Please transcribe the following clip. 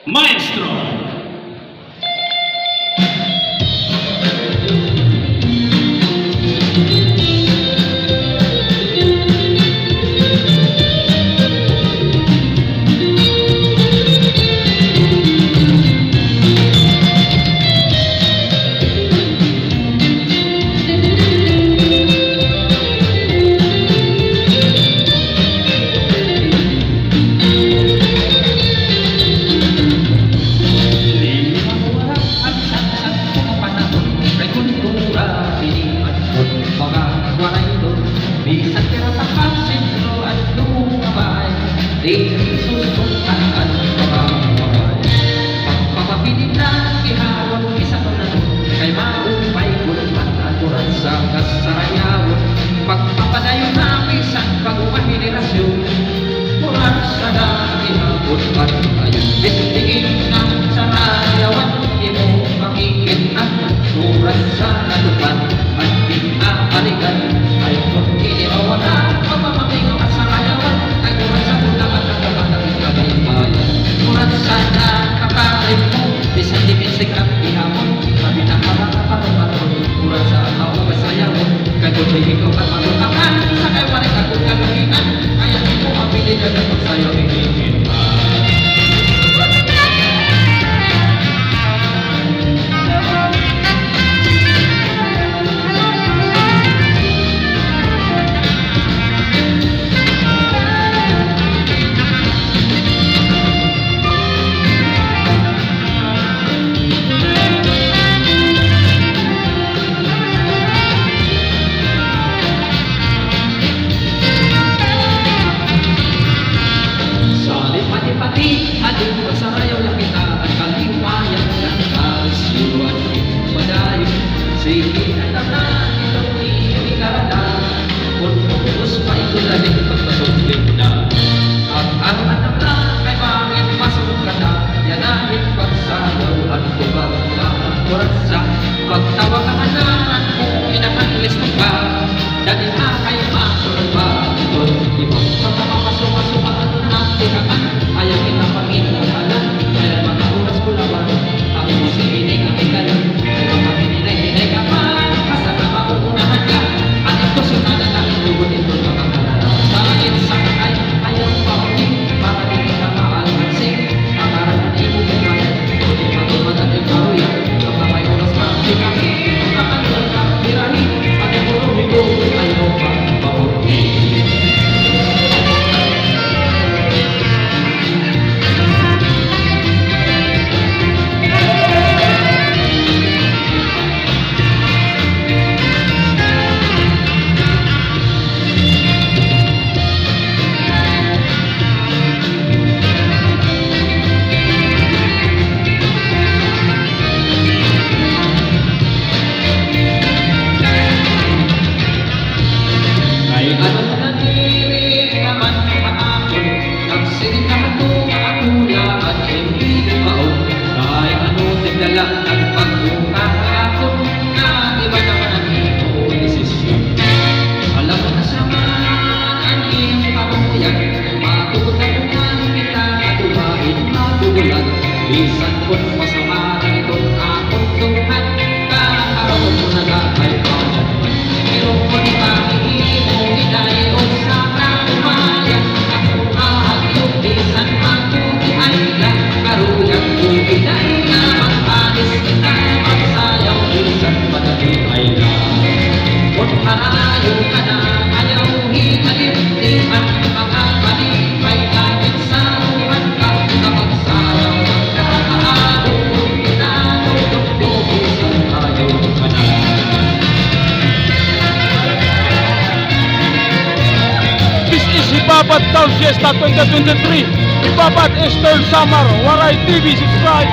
Maestro. Bisan kira sa kasino at lumabay, di susundan at pagkakabay. Pagpapapilin na ihawag isa ko na kay maupay gulman at uran sa kasarayawon. Pagpapadayo na bisan pag-umahinirasyon, uran sa dahihapon at ayun. Bitigin na sa rayawan, imo makikit ang uran sa nalupan at di aaligan. Ay kung iniawanan, pagmamaming at sa rayawan, ay uran sa ulangan at kabatang kabaybayan. Uran sa nakakarin mo, bisan di pinsik at ihapon, sabi na kapag-kapag-kapag, uran sa kaugas rayawan, kay kung ikaw at matutakan, sa kay warik at kung kagalingan, kaya ito ang piligan at sa'yo hihingin. Pati aling magsarayaw lang kita at kaliwayan ng karisyon madayo. Sige alam na itong inikarada kung pumus pa ito lalim pagpasugin na. At ang anak na kay bakit masuk ka na yanahin pagsayaw at tubag na ang kurasa. Pagtawag ang anaran kung inakanglis mo ka dahil na kayo masunod ba ito ibang pagkakapasok-pasukaan na tinakan. Ayaw kita pag-inuhanan, kaya mga oras ko naman, ako mo si Bining ang ikayo. Kaya pag-ininay-hinay ka pa, basta na mauunahan ka. At ito sunada na itugod ito makakalala. Bakit sa kakay, ayaw pa uli, para di ka maalmansing. Makaranan imo bumayan, kundi matulad at ikaruyan. Kapag may oras pa, di kami, makakalala ka, birahin. Pati puro hito, ayaw pa, pahuli. Bisan pun masamaran itong akong tunghan, kakaroon mo na gagay payan. Pero kung pakihimo, inayon sa kakumayan, ako ahagyo, bisan magpukihan lang, karuyang kukinay na magpanis kita, magsayaw, bisan madali ay lang. Kung harayo ka na, ayaw hinalip-lipan, mga palipay natin sa ruhan ka, kapag sayaw Ibabat Town Fiesta 2023, Ibabat Eastern Summer, Waray TV, subscribe!